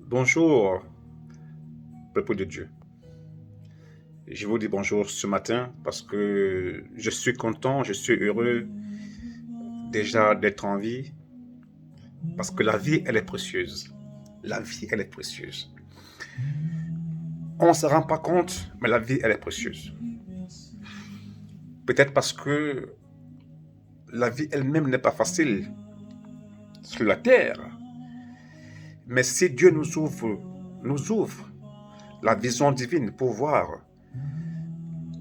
Bonjour, peuple de Dieu. Je vous dis bonjour ce matin parce que je suis content, je suis heureux déjà d'être en vie parce que la vie, elle est précieuse. La vie, elle est précieuse. On ne se rend pas compte, mais la vie, elle est précieuse. Peut-être parce que la vie elle-même n'est pas facile sur la terre. Mais si Dieu nous ouvre la vision divine pour voir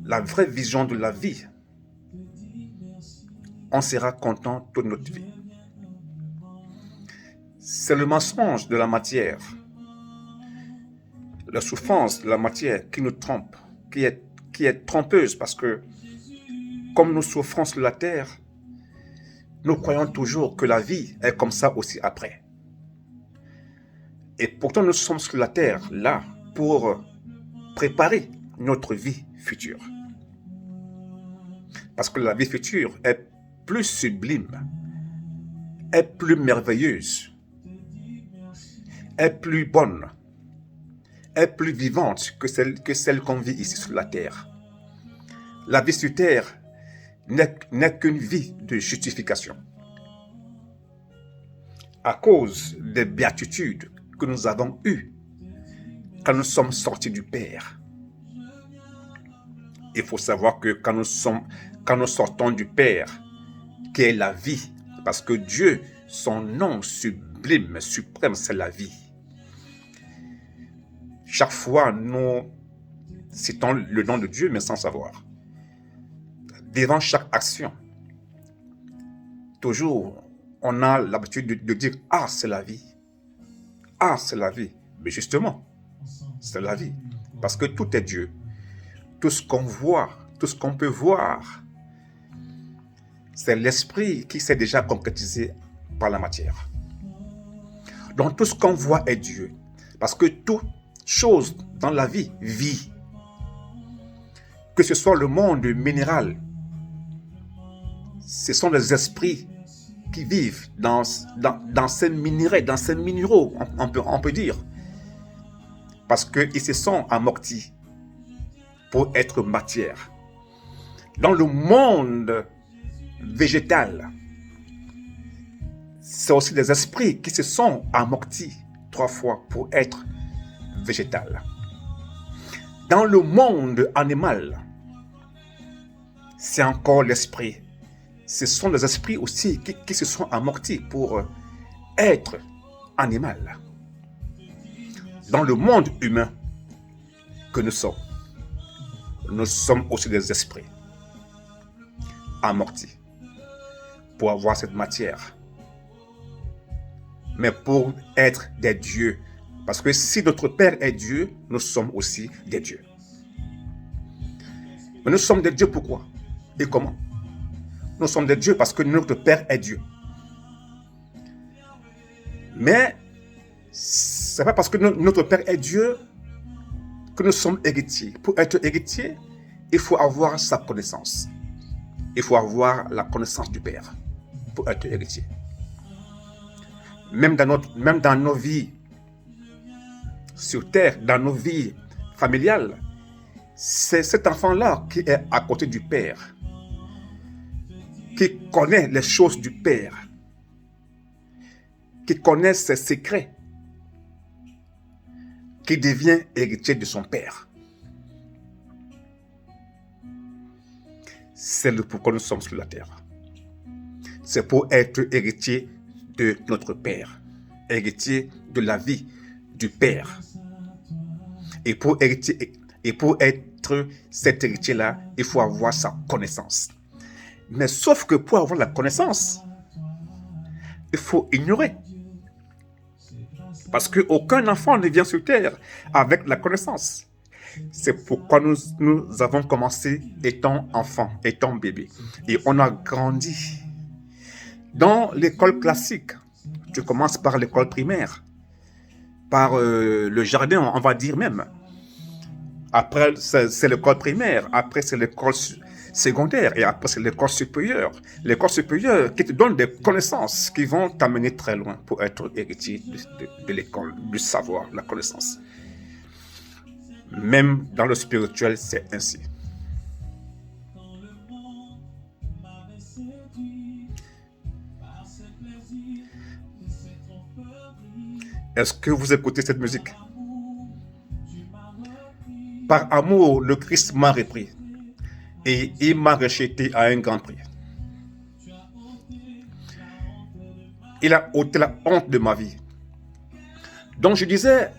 la vraie vision de la vie, on sera content toute notre vie. C'est le mensonge de la matière, la souffrance de la matière qui nous trompe, qui est trompeuse parce que comme nous souffrons sur la terre, nous croyons toujours que la vie est comme ça aussi après. Et pourtant nous sommes sur la terre là pour préparer notre vie future. Parce que la vie future est plus sublime, est plus merveilleuse, est plus bonne, est plus vivante que celle qu'on vit ici sur la terre. La vie sur terre n'est qu'une vie de justification. À cause des béatitudes que nous avons eues quand nous sommes sortis du Père. Il faut savoir que quand nous sortons du Père, qui est la vie, parce que Dieu, son nom sublime, suprême, c'est la vie. Chaque fois, nous citons le nom de Dieu, mais sans savoir. Devant chaque action, toujours, on a l'habitude de dire « Ah, c'est la vie. Ah, c'est la vie. » Mais justement, c'est la vie. Parce que tout est Dieu. Tout ce qu'on voit, tout ce qu'on peut voir, c'est l'esprit qui s'est déjà concrétisé par la matière. Donc tout ce qu'on voit est Dieu. Parce que toute chose dans la vie vit. Que ce soit le monde minéral, ce sont les esprits qui vivent dans ces minéraux, dans ces minéraux, on peut dire. Parce qu'ils se sont amortis pour être matière. Dans le monde végétal, c'est aussi des esprits qui se sont amortis 3 fois pour être végétal. Dans le monde animal, c'est encore l'esprit. Ce sont les esprits aussi qui se sont amortis pour être animal. Dans le monde humain que nous sommes aussi des esprits amortis pour avoir cette matière. Mais pour être des dieux. Parce que si notre Père est Dieu, nous sommes aussi des dieux. Mais nous sommes des dieux pourquoi? Et comment? Nous sommes des dieux parce que notre Père est Dieu. Mais ce n'est pas parce que notre Père est Dieu que nous sommes héritiers. Pour être héritier, il faut avoir sa connaissance. Il faut avoir la connaissance du Père pour être héritier. Même dans nos vies sur terre, dans nos vies familiales, c'est cet enfant-là qui est à côté du Père, qui connaît les choses du Père, qui connaît ses secrets, qui devient héritier de son Père. C'est le pourquoi nous sommes sur la terre. C'est pour être héritier de notre Père, héritier de la vie du Père. Et pour être cet héritier-là, il faut avoir sa connaissance. Mais sauf que pour avoir la connaissance, il faut ignorer. Parce qu'aucun enfant ne vient sur terre avec la connaissance. C'est pourquoi nous avons commencé étant enfants, étant bébés. Et on a grandi. Dans l'école classique, tu commences par l'école primaire, par le jardin, on va dire même. Après, c'est l'école primaire. Après, c'est secondaire et après c'est l'école supérieure. L'école supérieure qui te donne des connaissances qui vont t'amener très loin pour être héritier de l'école, du savoir, de la connaissance. Même dans le spirituel, c'est ainsi. Est-ce que vous écoutez cette musique? Par amour, le Christ m'a repris et il m'a racheté à un grand prix. Il a ôté la honte de ma vie. Donc je disais,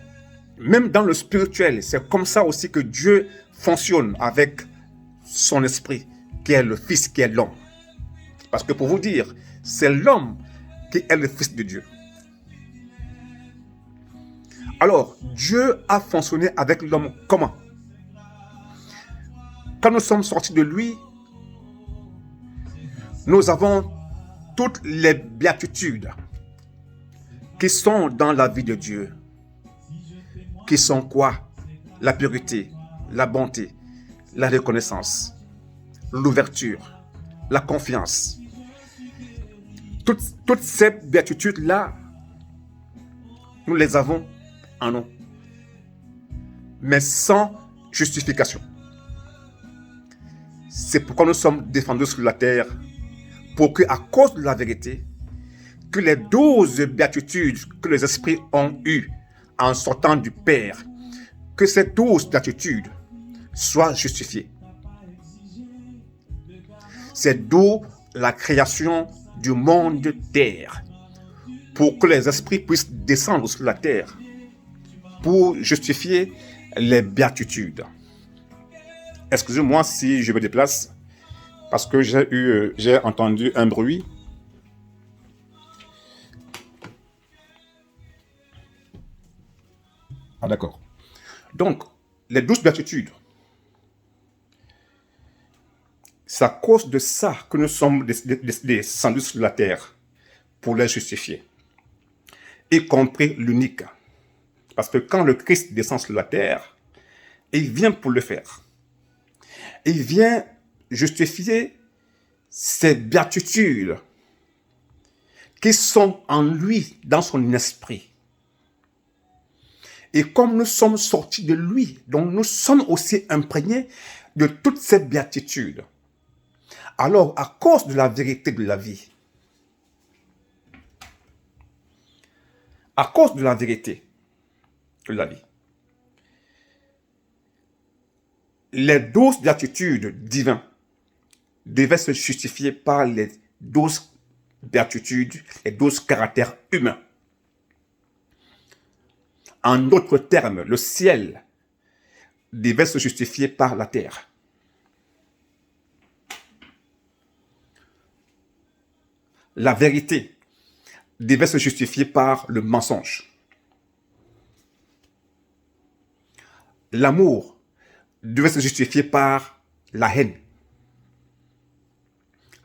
même dans le spirituel, c'est comme ça aussi que Dieu fonctionne avec son esprit, qui est le Fils, qui est l'homme. Parce que pour vous dire, c'est l'homme qui est le Fils de Dieu. Alors, Dieu a fonctionné avec l'homme comment? Quand nous sommes sortis de lui, nous avons toutes les béatitudes qui sont dans la vie de Dieu. Qui sont quoi? La pureté, la bonté, la reconnaissance, l'ouverture, la confiance. Toutes ces béatitudes-là, nous les avons en nous, mais sans justification. C'est pourquoi nous sommes défendus sur la terre, pour que, à cause de la vérité, que les 12 béatitudes que les esprits ont eues en sortant du Père, que ces 12 béatitudes soient justifiées. C'est d'où la création du monde terre, pour que les esprits puissent descendre sur la terre, pour justifier les béatitudes. Excusez-moi si je me déplace, parce que j'ai entendu un bruit. Ah d'accord. Donc, les 12 béatitudes, c'est à cause de ça que nous sommes descendus sur la terre, pour les justifier, y compris l'unique. Parce que quand le Christ descend sur la terre, il vient pour le faire. Il vient justifier ces béatitudes qui sont en lui, dans son esprit. Et comme nous sommes sortis de lui, donc nous sommes aussi imprégnés de toutes ces béatitudes. Alors, à cause de la vérité de la vie, à cause de la vérité de la vie, les 12 béatitudes divines devaient se justifier par les 12 béatitudes, les 12 caractères humains. En d'autres termes, le ciel devait se justifier par la terre. La vérité devait se justifier par le mensonge. L'amour devait se justifier par la haine.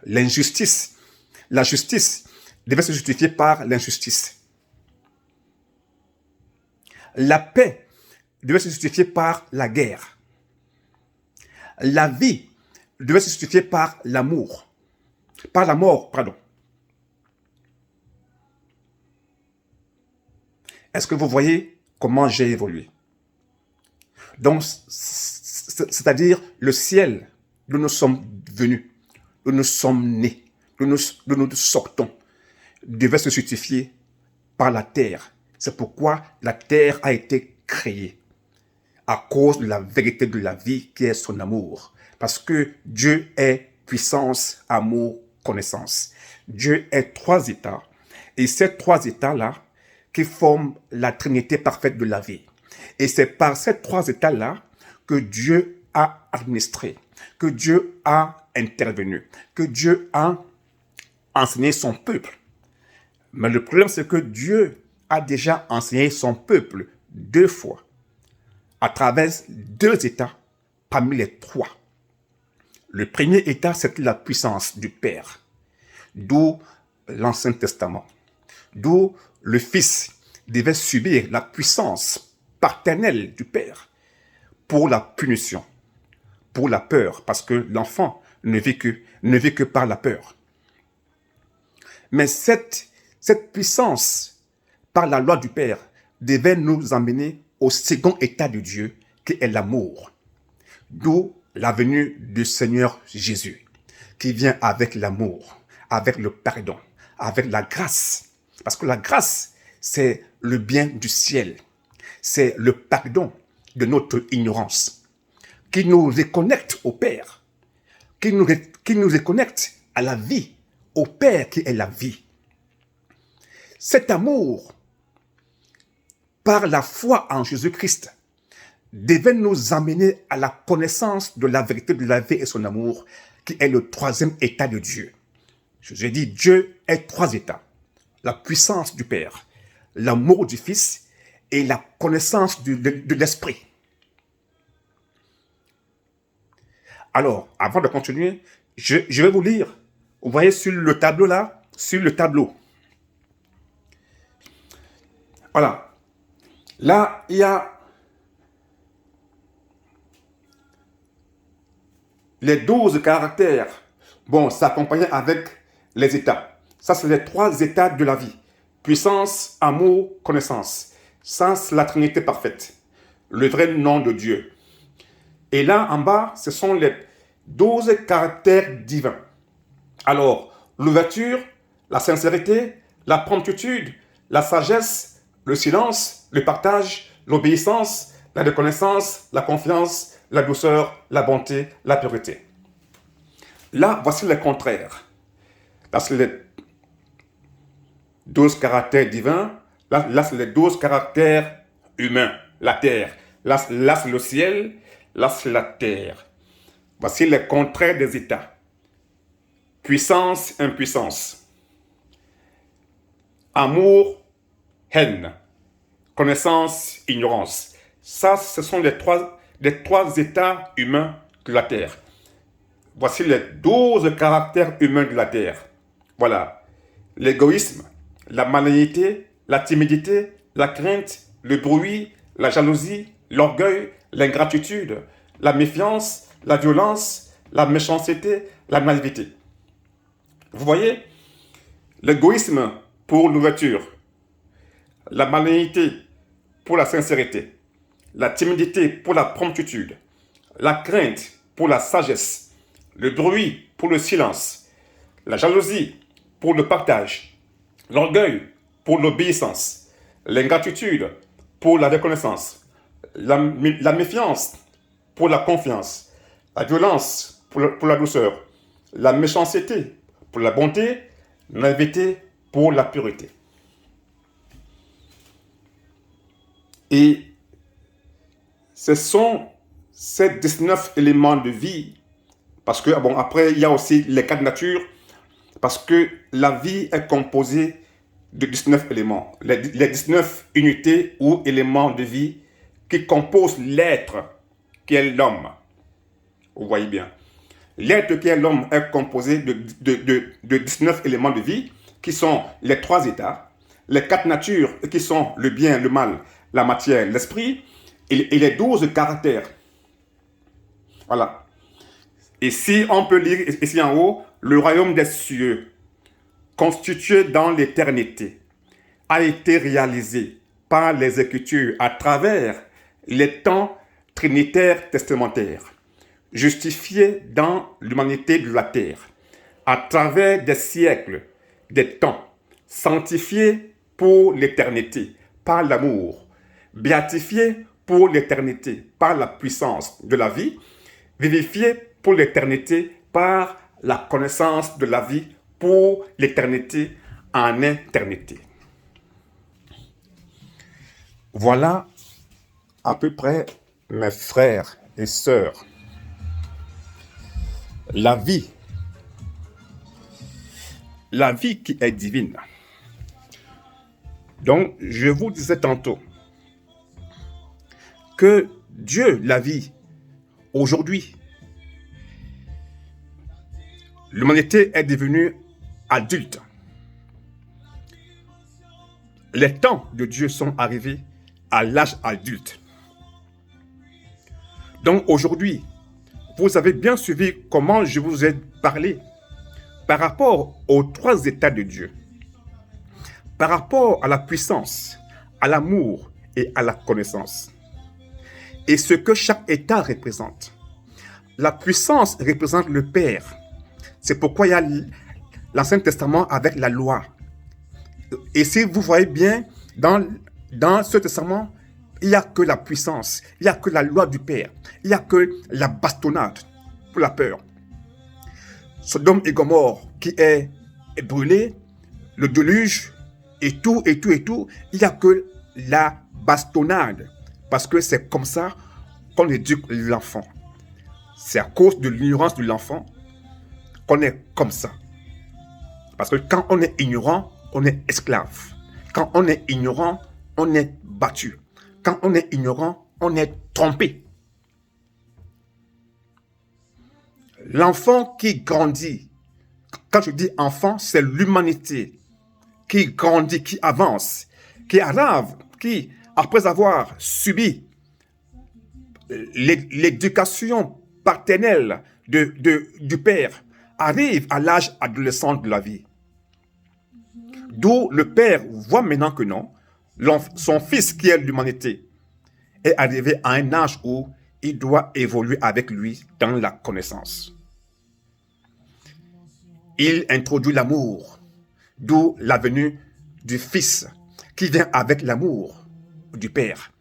L'injustice, la justice devait se justifier par l'injustice. La paix devait se justifier par la guerre. La vie devait se justifier par l'amour. Par la mort, pardon. Est-ce que vous voyez comment j'ai évolué? Donc, c'est-à-dire le ciel d'où nous sommes venus, d'où nous sommes nés, d'où nous sortons, devait se justifier par la terre. C'est pourquoi la terre a été créée, à cause de la vérité de la vie qui est son amour. Parce que Dieu est puissance, amour, connaissance. Dieu est 3 états. Et ces 3 états-là qui forment la trinité parfaite de la vie. Et c'est par ces 3 états-là que Dieu a administré, que Dieu a intervenu, que Dieu a enseigné son peuple. Mais le problème, c'est que Dieu a déjà enseigné son peuple 2 fois, à travers 2 états parmi les 3. Le premier état, c'est la puissance du Père, d'où l'Ancien Testament, d'où le Fils devait subir la puissance paternelle du Père pour la punition, pour la peur, parce que l'enfant ne vit que par la peur. Mais cette puissance, par la loi du Père, devait nous emmener au second état de Dieu, qui est l'amour. D'où la venue du Seigneur Jésus, qui vient avec l'amour, avec le pardon, avec la grâce. Parce que la grâce, c'est le bien du ciel. C'est le pardon de notre ignorance, qui nous reconnecte au Père, qui nous reconnecte à la vie, au Père qui est la vie. Cet amour, par la foi en Jésus-Christ, devait nous amener à la connaissance de la vérité de la vie et son amour, qui est le troisième état de Dieu. Je dis, Dieu est trois états. La puissance du Père, l'amour du Fils et la connaissance de l'Esprit. Alors, avant de continuer, je vais vous lire. Vous voyez sur le tableau là, sur le tableau. Voilà. Là, il y a les 12 caractères. Bon, s'accompagner avec les états. Ça, c'est les trois états de la vie. Puissance, amour, connaissance. Ça, c'est la Trinité parfaite. Le vrai nom de Dieu. Et là, en bas, ce sont les 12 caractères divins. Alors, l'ouverture, la sincérité, la promptitude, la sagesse, le silence, le partage, l'obéissance, la reconnaissance, la confiance, la douceur, la bonté, la pureté. Là, voici les contraires. Là, c'est les 12 caractères divins. Là c'est les 12 caractères humains. La terre. Là c'est le ciel. Là, c'est la terre. Voici les contraires des états. Puissance, impuissance. Amour, haine. Connaissance, ignorance. Ça, ce sont les trois états humains de la terre. Voici les 12 caractères humains de la terre. Voilà. L'égoïsme, la malignité, la timidité, la crainte, le bruit, la jalousie, l'orgueil, l'ingratitude, la méfiance, la violence, la méchanceté, la naïveté. Vous voyez, l'égoïsme pour l'ouverture, la malignité pour la sincérité, la timidité pour la promptitude, la crainte pour la sagesse, le bruit pour le silence, la jalousie pour le partage, l'orgueil pour l'obéissance, l'ingratitude pour la reconnaissance, la méfiance pour la confiance, la violence pour la douceur, la méchanceté pour la bonté, la naïveté pour la pureté. Et ce sont ces 19 éléments de vie, parce que, bon, après, il y a aussi les quatre natures, parce que la vie est composée de 19 éléments, les 19 unités ou éléments de vie qui composent l'être qui est l'homme. Vous voyez bien. L'être qui est l'homme est composé de 19 éléments de vie qui sont les trois états, les quatre natures qui sont le bien, le mal, la matière, l'esprit, et les 12 caractères. Voilà. Et si on peut lire ici en haut, le royaume des cieux, constitué dans l'éternité, a été réalisé par les Écritures à travers les temps trinitaires testamentaires, justifié dans l'humanité de la terre, à travers des siècles, des temps, sanctifié pour l'éternité par l'amour, béatifié pour l'éternité par la puissance de la vie, vivifié pour l'éternité par la connaissance de la vie pour l'éternité en éternité. Voilà à peu près, mes frères et sœurs, la vie qui est divine. Donc, je vous disais tantôt que Dieu, la vie, aujourd'hui, l'humanité est devenue adulte. Les temps de Dieu sont arrivés à l'âge adulte. Donc aujourd'hui, vous avez bien suivi comment je vous ai parlé par rapport aux trois états de Dieu, par rapport à la puissance, à l'amour et à la connaissance. Et ce que chaque état représente. La puissance représente le Père. C'est pourquoi il y a l'Ancien Testament avec la loi. Et si vous voyez bien, dans ce testament, il n'y a que la puissance, il n'y a que la loi du Père, il n'y a que la bastonnade pour la peur. Sodome et Gomorrhe qui est brûlé, le déluge et tout, il n'y a que la bastonnade. Parce que c'est comme ça qu'on éduque l'enfant. C'est à cause de l'ignorance de l'enfant qu'on est comme ça. Parce que quand on est ignorant, on est esclave. Quand on est ignorant, on est battu. Quand on est ignorant, on est trompé. L'enfant qui grandit, quand je dis enfant, c'est l'humanité qui grandit, qui avance, qui arrive, qui, après avoir subi l'éducation paternelle du père, arrive à l'âge adolescent de la vie. D'où le père voit maintenant que non, son fils qui est l'humanité est arrivé à un âge où il doit évoluer avec lui dans la connaissance. Il introduit l'amour, d'où la venue du fils qui vient avec l'amour du père.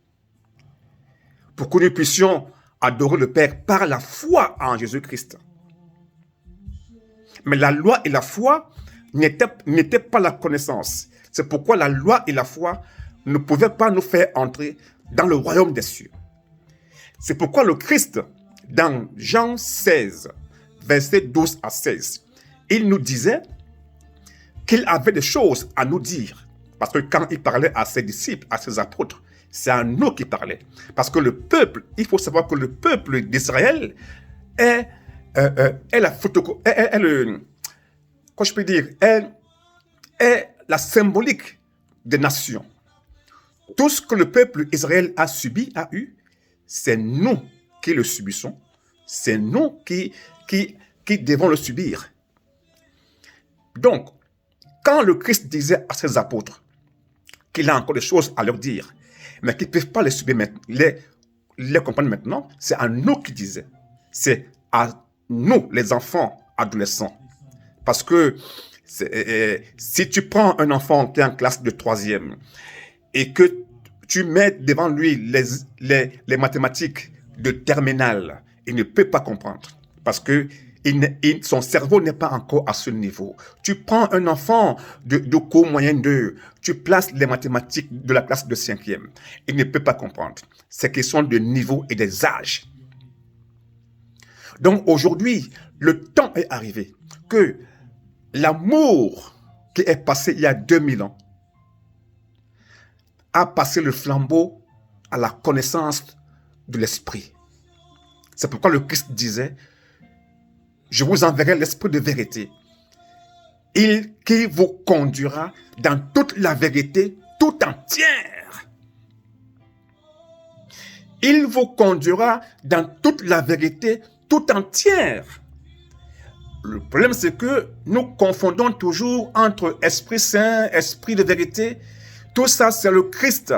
Pour que nous puissions adorer le Père par la foi en Jésus-Christ. Mais la loi et la foi n'étaient pas la connaissance. C'est pourquoi la loi et la foi ne pouvaient pas nous faire entrer dans le royaume des cieux. C'est pourquoi le Christ, dans Jean 16, versets 12 à 16, il nous disait qu'il avait des choses à nous dire. Parce que quand il parlait à ses disciples, à ses apôtres, c'est à nous qu'il parlait. Parce que le peuple, il faut savoir que le peuple d'Israël est la photocopie, quoi je peux dire, est la symbolique des nations. Tout ce que le peuple d'Israël a subi, a eu, c'est nous qui le subissons. C'est nous qui devons le subir. Donc, quand le Christ disait à ses apôtres qu'il a encore des choses à leur dire, mais qu'ils ne peuvent pas les subir maintenant, les comprendre maintenant, c'est à nous qu'il disait. C'est à nous, les enfants adolescents. Parce que si tu prends un enfant qui est en classe de 3e et que tu mets devant lui les mathématiques de terminale, il ne peut pas comprendre. Parce que son cerveau n'est pas encore à ce niveau. Tu prends un enfant de cours moyen 2, tu places les mathématiques de la classe de 5e. Il ne peut pas comprendre. C'est question de niveau et des âges. Donc aujourd'hui, le temps est arrivé que l'amour qui est passé il y a 2000 ans a passé le flambeau à la connaissance de l'esprit. C'est pourquoi le Christ disait: je vous enverrai l'esprit de vérité, qui vous conduira dans toute la vérité tout entière. Il vous conduira dans toute la vérité tout entière. Le problème, c'est que nous confondons toujours entre Esprit Saint, Esprit de vérité. Tout ça, c'est le Christ.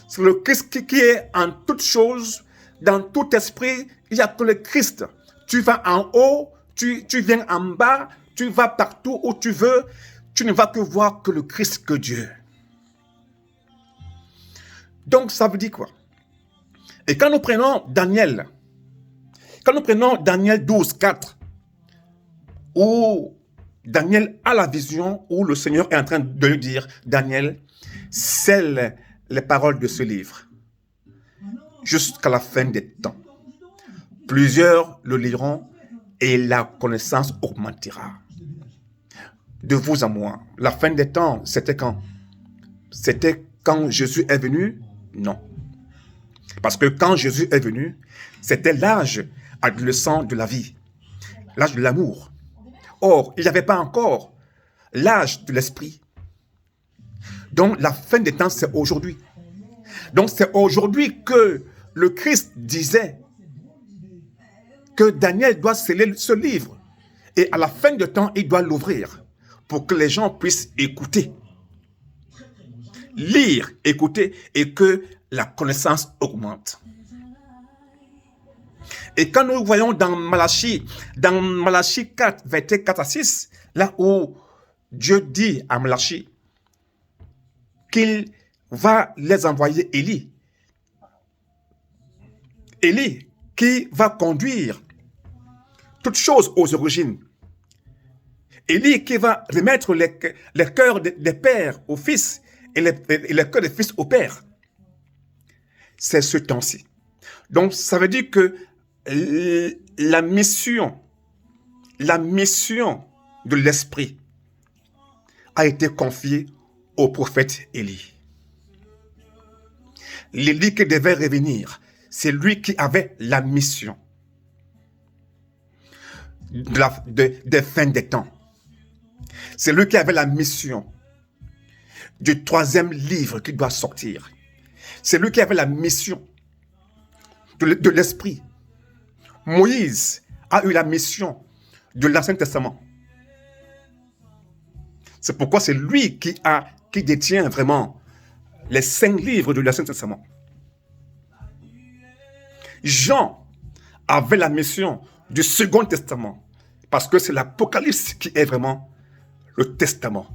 C'est le Christ qui est en toutes choses, dans tout esprit. Il n'y a que le Christ. Tu vas en haut, tu viens en bas, tu vas partout où tu veux. Tu ne vas que voir que le Christ, que Dieu. Donc, ça veut dire quoi? Et quand nous prenons Daniel 12, 4, où Daniel a la vision, où le Seigneur est en train de lui dire: Daniel, scelle les paroles de ce livre jusqu'à la fin des temps. Plusieurs le liront et la connaissance augmentera. De vous à moi. La fin des temps, c'était quand? C'était quand Jésus est venu? Non. Parce que quand Jésus est venu, c'était l'âge adolescent de la vie, l'âge de l'amour. Or, il n'y avait pas encore l'âge de l'esprit. Donc, la fin des temps, c'est aujourd'hui. Donc, c'est aujourd'hui que le Christ disait que Daniel doit sceller ce livre. Et à la fin du temps, il doit l'ouvrir pour que les gens puissent écouter, lire, écouter, et que la connaissance augmente. Et quand nous voyons dans Malachie 4, versets 4 à 6, là où Dieu dit à Malachie qu'il va les envoyer Élie. Élie qui va conduire toutes choses aux origines. Élie qui va remettre les cœurs des pères aux fils et les cœurs des fils aux pères. C'est ce temps-ci. Donc, ça veut dire que la mission de l'Esprit a été confiée au prophète Élie. L'Élie qui devait revenir, c'est lui qui avait la mission des fins des temps. C'est lui qui avait la mission du troisième livre qui doit sortir. C'est lui qui avait la mission de l'Esprit. Moïse a eu la mission de l'Ancien Testament. C'est pourquoi c'est lui qui détient vraiment les 5 livres de l'Ancien Testament. Jean avait la mission du Second Testament, parce que c'est l'Apocalypse qui est vraiment le Testament.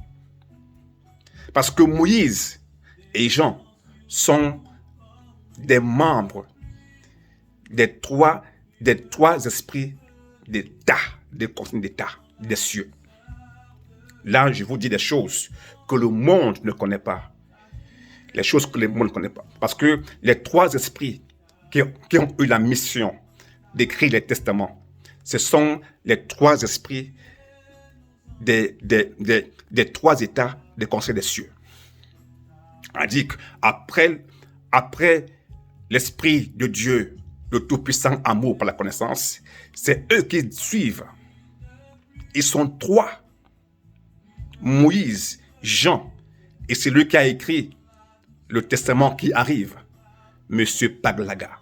Parce que Moïse et Jean sont des membres des trois esprits d'État, des consignes d'État, des cieux. Là, je vous dis des choses que le monde ne connaît pas. Les choses que le monde ne connaît pas. Parce que les 3 esprits qui ont eu la mission d'écrire les testaments, ce sont les 3 esprits des 3 états des conseils des cieux. On dit qu'après l'Esprit de Dieu, le Tout-Puissant amour par la connaissance, c'est eux qui suivent. Ils sont 3. Moïse, Jean, et c'est lui qui a écrit le testament qui arrive, Monsieur Paglaga.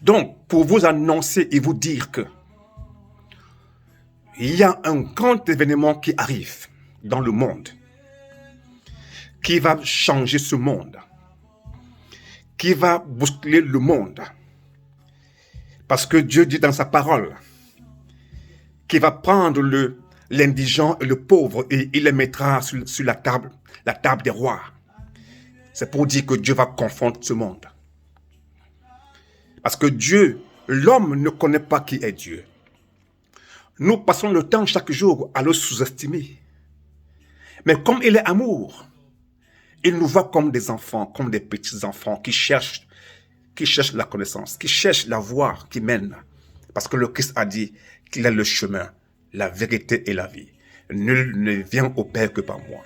Donc, pour vous annoncer et vous dire que il y a un grand événement qui arrive dans le monde, qui va changer ce monde, qui va bousculer le monde. Parce que Dieu dit dans sa parole qu'il va prendre l'indigent et le pauvre et il les mettra sur la table des rois. C'est pour dire que Dieu va confondre ce monde. Parce que Dieu, l'homme ne connaît pas qui est Dieu. Nous passons le temps chaque jour à le sous-estimer. Mais comme il est amour, il nous voit comme des enfants, comme des petits-enfants qui cherchent la connaissance, qui cherchent la voie qui mène. Parce que le Christ a dit qu'il est le chemin, la vérité et la vie. Nul ne vient au Père que par moi.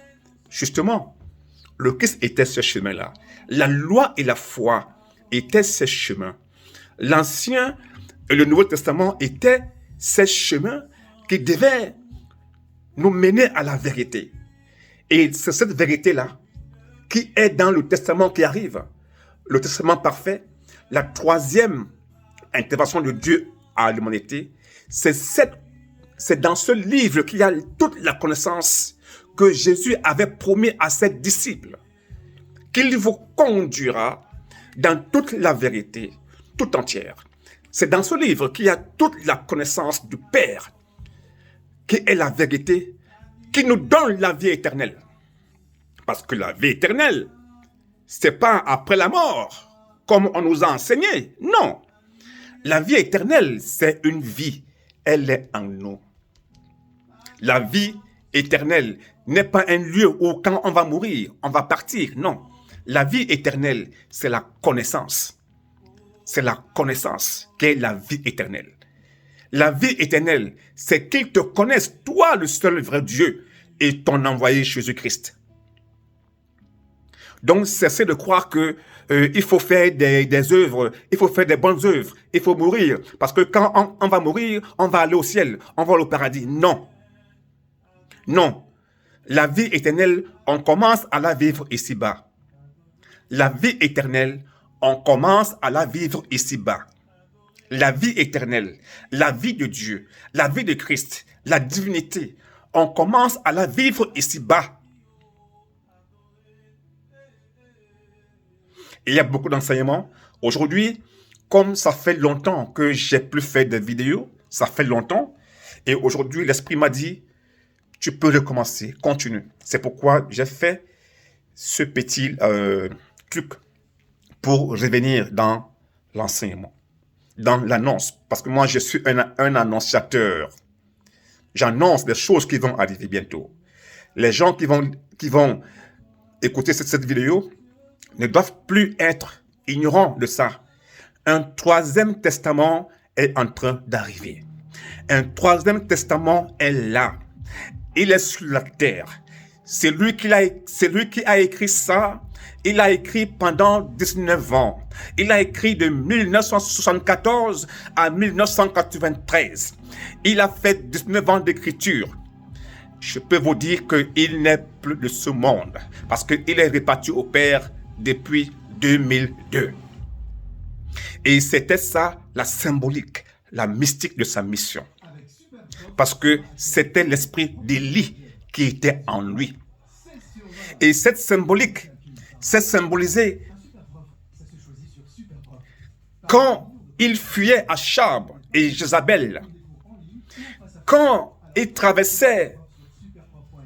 Justement, le Christ était ce chemin-là. La loi et la foi étaient ces chemins. L'Ancien et le Nouveau Testament étaient ces chemins qui devaient nous mener à la vérité. Et c'est cette vérité-là qui est dans le Testament qui arrive. Le Testament parfait, la 3e intervention de Dieu à l'humanité, c'est dans ce livre qu'il y a toute la connaissance que Jésus avait promis à ses disciples, qu'il vous conduira dans toute la vérité, tout entière. C'est dans ce livre qu'il y a toute la connaissance du Père, qui est la vérité, qui nous donne la vie éternelle. Parce que la vie éternelle, c'est pas après la mort, comme on nous a enseigné. Non. La vie éternelle, c'est une vie. Elle est en nous. La vie éternelle n'est pas un lieu où quand on va mourir, on va partir. Non. La vie éternelle, c'est la connaissance. C'est la connaissance qui est la vie éternelle. La vie éternelle, c'est qu'ils te connaissent, toi, le seul vrai Dieu, et ton envoyé Jésus-Christ. Donc, cessez de croire que il faut faire des œuvres, il faut faire des bonnes œuvres, il faut mourir, parce que quand on va mourir, on va aller au ciel, on va au paradis. Non. Non. La vie éternelle, on commence à la vivre ici-bas. La vie éternelle, on commence à la vivre ici-bas. La vie éternelle, la vie de Dieu, la vie de Christ, la divinité, on commence à la vivre ici-bas. Il y a beaucoup d'enseignements. Aujourd'hui, comme ça fait longtemps que j'ai plus fait de vidéos, ça fait longtemps, et aujourd'hui, l'Esprit m'a dit, tu peux recommencer, continue. C'est pourquoi j'ai fait ce petit truc pour revenir dans l'enseignement, dans l'annonce. Parce que moi, je suis un annonciateur. J'annonce des choses qui vont arriver bientôt. Les gens qui vont écouter cette vidéo ne doivent plus être ignorants de ça. Un troisième testament est en train d'arriver. Un troisième testament est là. Il est sur la terre. C'est lui qui a écrit ça. Il a écrit pendant 19 ans. Il a écrit de 1974 à 1993. Il a fait 19 ans d'écriture. Je peux vous dire qu'il n'est plus de ce monde parce qu'il est réparti au Père depuis 2002. Et c'était ça la symbolique, la mystique de sa mission. Parce que c'était l'esprit d'Élie qui était en lui. Et cette symbolique, c'est symbolisé quand il fuyait Achab et Jézabel, quand il traversait,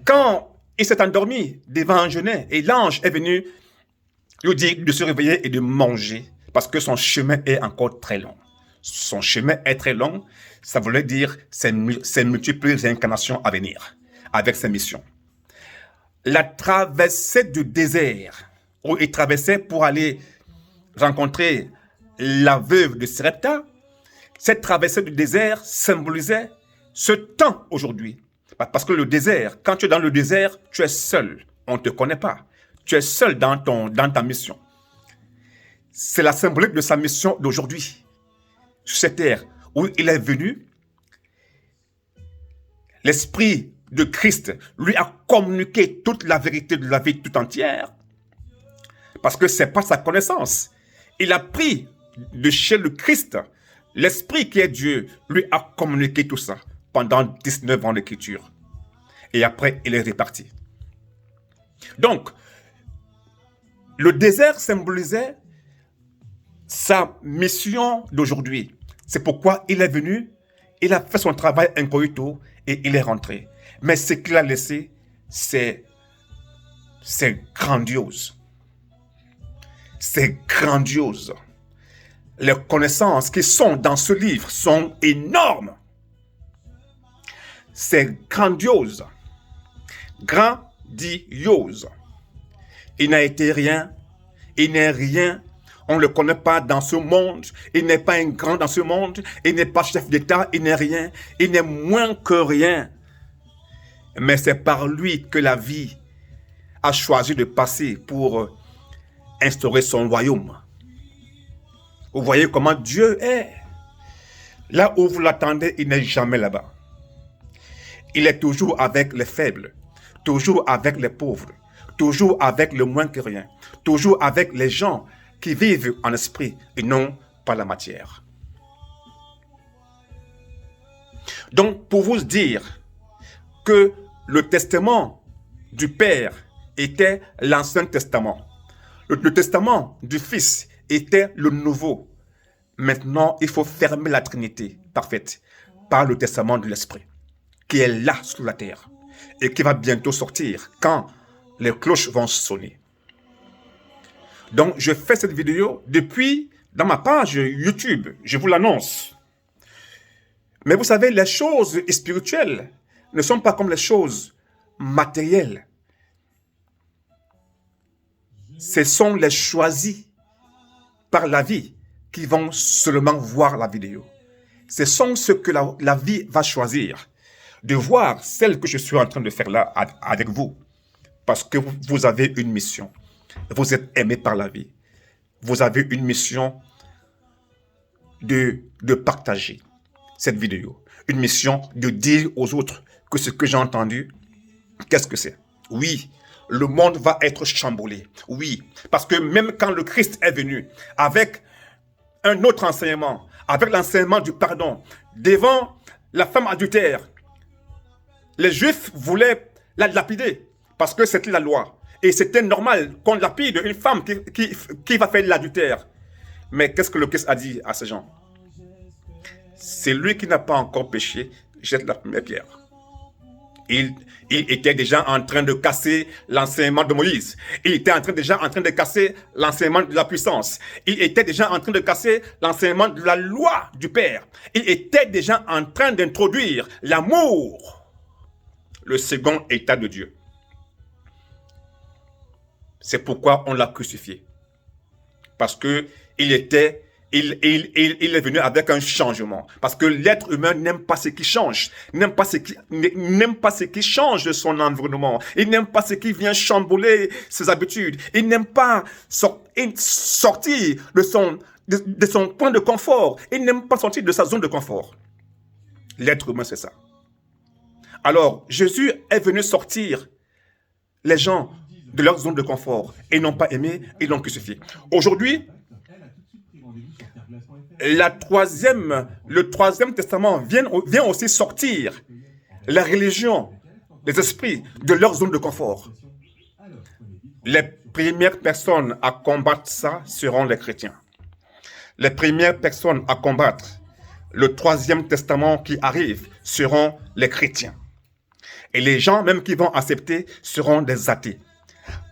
quand il s'est endormi devant un genêt et l'ange est venu lui dire de se réveiller et de manger parce que son chemin est encore très long. Son chemin est très long, ça voulait dire ses multiples réincarnations à venir avec ses missions. La traversée du désert, où il traversait pour aller rencontrer la veuve de Sarepta, cette traversée du désert symbolisait ce temps aujourd'hui. Parce que le désert, quand tu es dans le désert, tu es seul, on ne te connaît pas. Tu es seul dans ta mission. C'est la symbolique de sa mission d'aujourd'hui. Sur cette terre où il est venu, l'Esprit de Christ lui a communiqué toute la vérité de la vie tout entière. Parce que c'est pas sa connaissance. Il a pris de chez le Christ. L'Esprit qui est Dieu lui a communiqué tout ça pendant 19 ans d'écriture. Et après, il est reparti. Donc, le désert symbolisait sa mission d'aujourd'hui. C'est pourquoi il est venu, il a fait son travail incognito et il est rentré. Mais ce qu'il a laissé, c'est grandiose. C'est grandiose. Les connaissances qui sont dans ce livre sont énormes. C'est grandiose. Grandiose. Il n'a été rien. Il n'est rien. On ne le connaît pas dans ce monde. Il n'est pas un grand dans ce monde. Il n'est pas chef d'État. Il n'est rien. Il n'est moins que rien. Mais c'est par lui que la vie a choisi de passer pour instaurer son royaume. Vous voyez comment Dieu est. Là où vous l'attendez, il n'est jamais là-bas. Il est toujours avec les faibles, toujours avec les pauvres, toujours avec le moins que rien, toujours avec les gens qui vivent en esprit et non par la matière. Donc, pour vous dire que le testament du Père était l'Ancien Testament, le testament du Fils était le Nouveau. Maintenant, il faut fermer la Trinité parfaite par le testament de l'Esprit, qui est là sur la terre et qui va bientôt sortir quand les cloches vont sonner. Donc, je fais cette vidéo depuis dans ma page YouTube, je vous l'annonce. Mais vous savez, les choses spirituelles ne sont pas comme les choses matérielles. Ce sont les choisis par la vie qui vont seulement voir la vidéo. Ce sont ceux que la vie va choisir de voir celle que je suis en train de faire là avec vous. Parce que vous avez une mission. Vous êtes aimé par la vie. Vous avez une mission de partager cette vidéo. Une mission de dire aux autres que ce que j'ai entendu, qu'est-ce que c'est? Oui, le monde va être chamboulé. Oui, parce que même quand le Christ est venu avec un autre enseignement, avec l'enseignement du pardon, devant la femme adultère, les Juifs voulaient la lapider parce que c'était la loi. Et c'était normal qu'on lapide une femme qui va faire l'adultère. Mais qu'est-ce que le Christ a dit à ces gens? C'est lui qui n'a pas encore péché, jette la première pierre. Il était déjà en train de casser l'enseignement de Moïse. Il était déjà en train de casser l'enseignement de la puissance. Il était déjà en train de casser l'enseignement de la loi du Père. Il était déjà en train d'introduire l'amour, le second état de Dieu. C'est pourquoi on l'a crucifié. Parce que il est venu avec un changement. Parce que l'être humain n'aime pas ce qui change. N'aime pas ce qui change de son environnement. Il n'aime pas ce qui vient chambouler ses habitudes. Il n'aime pas sortir de son point de confort. Il n'aime pas sortir de sa zone de confort. L'être humain, c'est ça. Alors, Jésus est venu sortir les gens de leur zone de confort. Ils n'ont pas aimé, ils l'ont crucifié. Aujourd'hui, le troisième testament vient aussi sortir la religion, les esprits de leur zone de confort. Les premières personnes à combattre ça seront les chrétiens. Les premières personnes à combattre le troisième testament qui arrive seront les chrétiens. Et les gens même qui vont accepter seront des athées.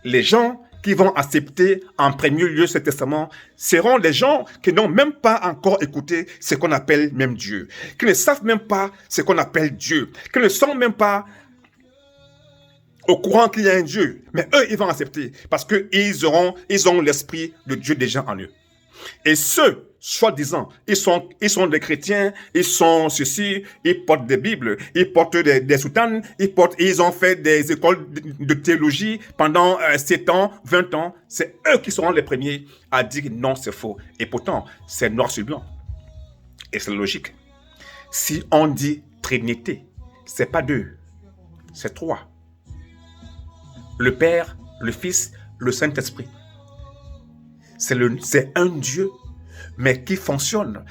Les gens qui vont accepter en premier lieu ce testament seront les gens qui n'ont même pas encore écouté ce qu'on appelle même Dieu, qui ne savent même pas ce qu'on appelle Dieu, qui ne sont même pas au courant qu'il y a un Dieu. Mais eux, ils vont accepter parce qu'ils ont l'esprit de Dieu déjà en eux. Et ceux, soi-disant, ils sont des chrétiens, ils sont ceci, ils portent des Bibles, ils portent des soutanes, ils ont fait des écoles de théologie pendant 7 ans, 20 ans. C'est eux qui seront les premiers à dire non, c'est faux. Et pourtant, c'est noir sur blanc. Et c'est logique. Si on dit Trinité, c'est pas 2, c'est 3. Le Père, le Fils, le Saint-Esprit. C'est un Dieu, mais qui fonctionne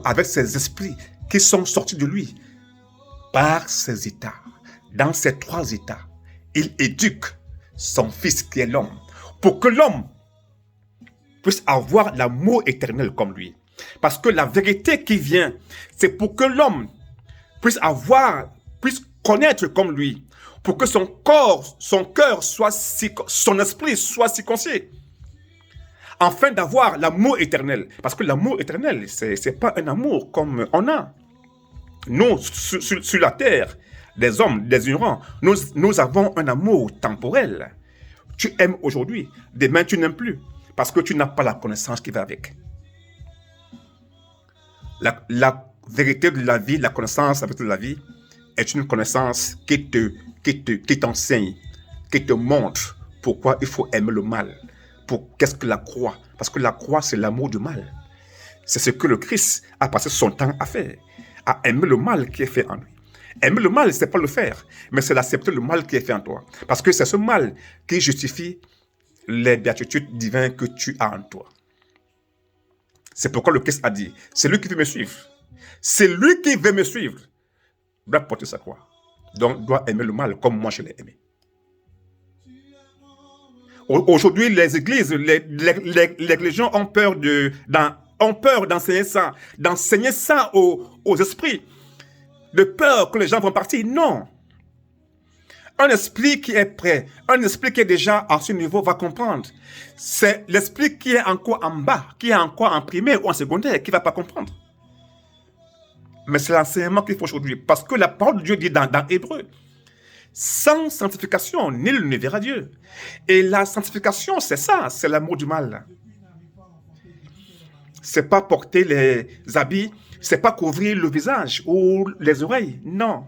avec ses esprits qui sont sortis de lui par ses états. Dans ces 3 états, il éduque son Fils qui est l'homme, pour que l'homme puisse avoir l'amour éternel comme lui. Parce que la vérité qui vient, c'est pour que l'homme puisse connaître comme lui, pour que son corps, son cœur, son esprit soit circoncis. Afin d'avoir l'amour éternel. Parce que l'amour éternel, c'est pas un amour comme on a. Nous, sur la terre, des hommes, des ignorants, nous avons un amour temporel. Tu aimes aujourd'hui, demain tu n'aimes plus. Parce que tu n'as pas la connaissance qui va avec. La vérité de la vie, la connaissance de la vie, est une connaissance qui t'enseigne, qui te montre pourquoi il faut aimer le mal. Qu'est-ce que la croix? Parce que la croix, c'est l'amour du mal. C'est ce que le Christ a passé son temps à faire, à aimer le mal qui est fait en lui. Aimer le mal, c'est pas le faire, mais c'est d'accepter le mal qui est fait en toi. Parce que c'est ce mal qui justifie les béatitudes divines que tu as en toi. C'est pourquoi le Christ a dit, c'est lui qui veut me suivre. C'est lui qui veut me suivre. Doit porter sa croix. Donc, doit aimer le mal comme moi je l'ai aimé. Aujourd'hui, les églises, les religions ont peur d'enseigner ça aux esprits, de peur que les gens vont partir. Non. Un esprit qui est prêt, un esprit qui est déjà à ce niveau va comprendre. C'est l'esprit qui est encore en bas, qui est encore en primaire ou en secondaire, qui ne va pas comprendre. Mais c'est l'enseignement qu'il faut aujourd'hui, parce que la parole de Dieu dit dans Hébreu, sans sanctification, nul ne verra Dieu. Et la sanctification, c'est ça, c'est l'amour du mal. C'est pas porter les habits, c'est pas couvrir le visage ou les oreilles, non.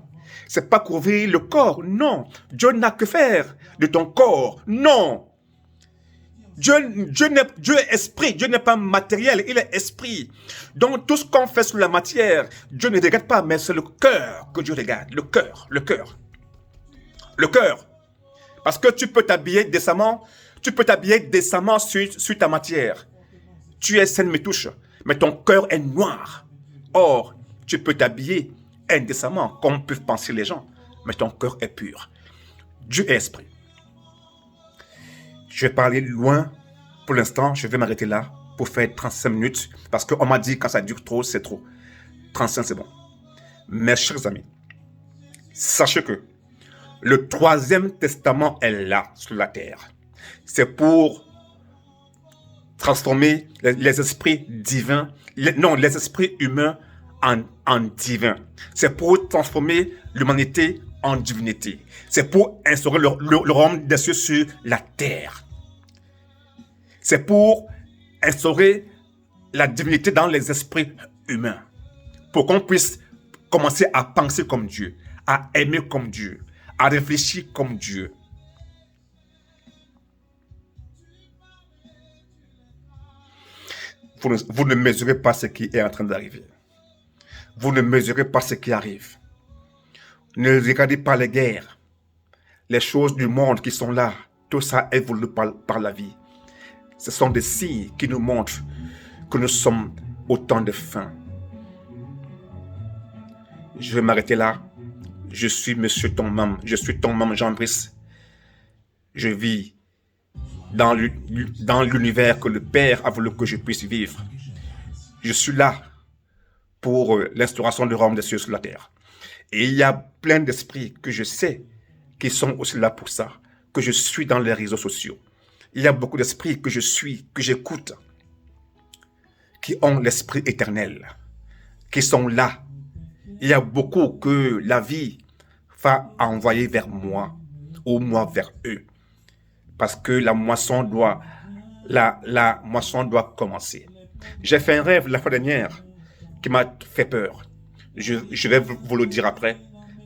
C'est pas couvrir le corps, non. Dieu n'a que faire de ton corps, non. Dieu est esprit, Dieu n'est pas matériel, il est esprit. Donc tout ce qu'on fait sur la matière, Dieu ne regarde pas, mais c'est le cœur que Dieu regarde, le cœur. Le cœur. Parce que tu peux t'habiller décemment, sur ta matière. Tu es saine métouche, mais ton cœur est noir. Or, tu peux t'habiller indécemment, comme peuvent penser les gens, mais ton cœur est pur. Dieu est esprit. Je vais parler loin pour l'instant, je vais m'arrêter là pour faire 35 minutes, parce qu'on m'a dit quand ça dure trop, c'est trop. 35, c'est bon. Mes chers amis, sachez que le troisième testament est là, sur la terre. C'est pour transformer les esprits divins, les esprits humains en divins. C'est pour transformer l'humanité en divinité. C'est pour instaurer le royaume des cieux sur la terre. C'est pour instaurer la divinité dans les esprits humains. Pour qu'on puisse commencer à penser comme Dieu, à aimer comme Dieu, à réfléchir comme Dieu. Vous ne mesurez pas ce qui est en train d'arriver. Vous ne mesurez pas ce qui arrive. Ne regardez pas les guerres, les choses du monde qui sont là. Tout ça évolue par la vie. Ce sont des signes qui nous montrent que nous sommes au temps de fin. Je vais m'arrêter là. Je suis Monsieur ton maman. Je suis ton maman Jean-Brice. Je vis dans l'univers que le Père a voulu que je puisse vivre. Je suis là pour l'instauration du royaume des cieux sur la terre. Et il y a plein d'esprits que je sais qui sont aussi là pour ça, que je suis dans les réseaux sociaux. Il y a beaucoup d'esprits que je suis, que j'écoute, qui ont l'esprit éternel, qui sont là. Il y a beaucoup que la vie va envoyer vers moi ou moi vers eux. Parce que la moisson doit commencer. J'ai fait un rêve la fois dernière qui m'a fait peur. Je vais vous le dire après.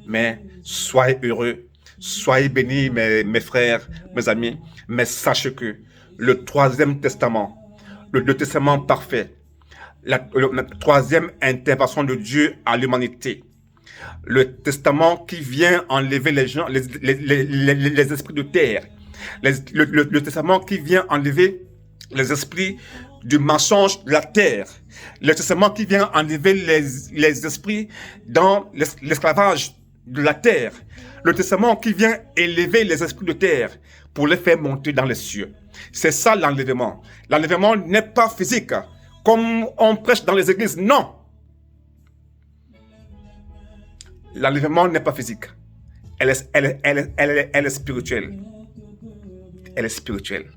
Mais soyez heureux, soyez bénis mes frères, mes amis. Mais sachez que le troisième testament, le testament parfait, la troisième intervention de Dieu à l'humanité, le testament qui vient enlever les gens, les esprits de terre, le testament qui vient enlever les esprits du mensonge de la terre, le testament qui vient enlever les esprits dans l'esclavage de la terre, le testament qui vient élever les esprits de terre pour les faire monter dans les cieux. C'est ça l'enlèvement. L'enlèvement n'est pas physique, comme on prêche dans les églises. Non. L'enlèvement n'est pas physique. Elle est spirituelle. Elle est spirituelle.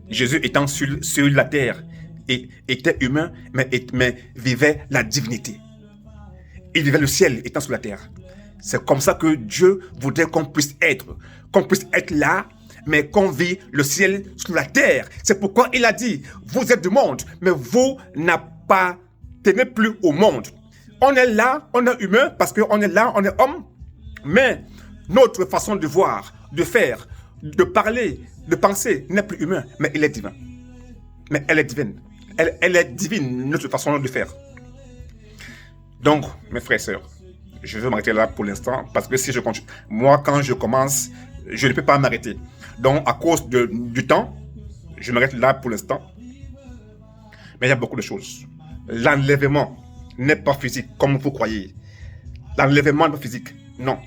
Jésus étant sur la terre, était humain, mais vivait la divinité. Il vivait le ciel étant sur la terre. C'est comme ça que Dieu voudrait qu'on puisse être là, mais qu'on vit le ciel sur la terre. C'est pourquoi il a dit, vous êtes du monde, mais vous n'appartenez plus au monde. On est là, on est humain, parce qu'on est là, on est homme, mais notre façon de voir, de faire, de parler, de penser n'est plus humain, mais il est divin. Mais elle est divine. Elle est divine, notre façon de faire. Donc, mes frères et sœurs, je vais m'arrêter là pour l'instant, parce que si je continue, moi, quand je commence, je ne peux pas m'arrêter. Donc, à cause du temps, je m'arrête là pour l'instant. Mais il y a beaucoup de choses. L'enlèvement n'est pas physique, comme vous croyez. L'enlèvement n'est pas physique, non.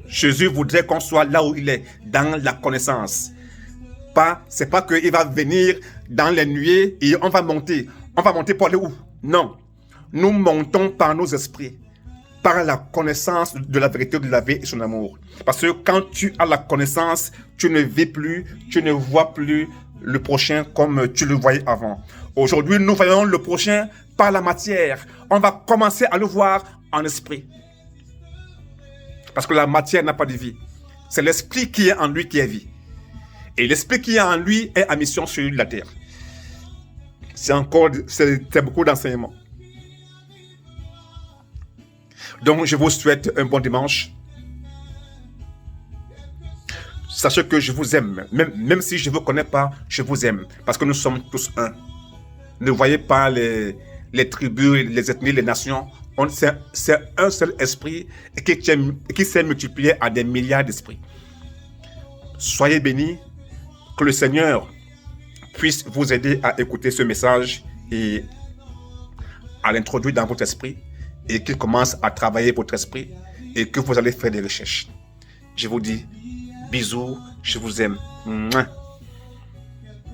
Jésus voudrait qu'on soit là où il est, dans la connaissance. C'est pas qu'il va venir dans les nuées et on va monter. On va monter pour aller où? Non. Nous montons par nos esprits, par la connaissance de la vérité de la vie et son amour. Parce que quand tu as la connaissance, tu ne vis plus, tu ne vois plus le prochain comme tu le voyais avant. Aujourd'hui, nous voyons le prochain par la matière. On va commencer à le voir en esprit. Parce que la matière n'a pas de vie. C'est l'esprit qui est en lui qui est vie. Et l'esprit qui est en lui est en mission sur la terre. C'est beaucoup d'enseignements. Donc, je vous souhaite un bon dimanche. Sachez que je vous aime. Même si je ne vous connais pas, je vous aime. Parce que nous sommes tous un. Ne voyez pas les tribus, les ethnies, les nations. C'est un seul esprit qui s'est multiplié à des milliards d'esprits. Soyez bénis. Que le Seigneur puisse vous aider à écouter ce message et à l'introduire dans votre esprit et qu'il commence à travailler votre esprit et que vous allez faire des recherches. Je vous dis bisous, je vous aime. Mouah.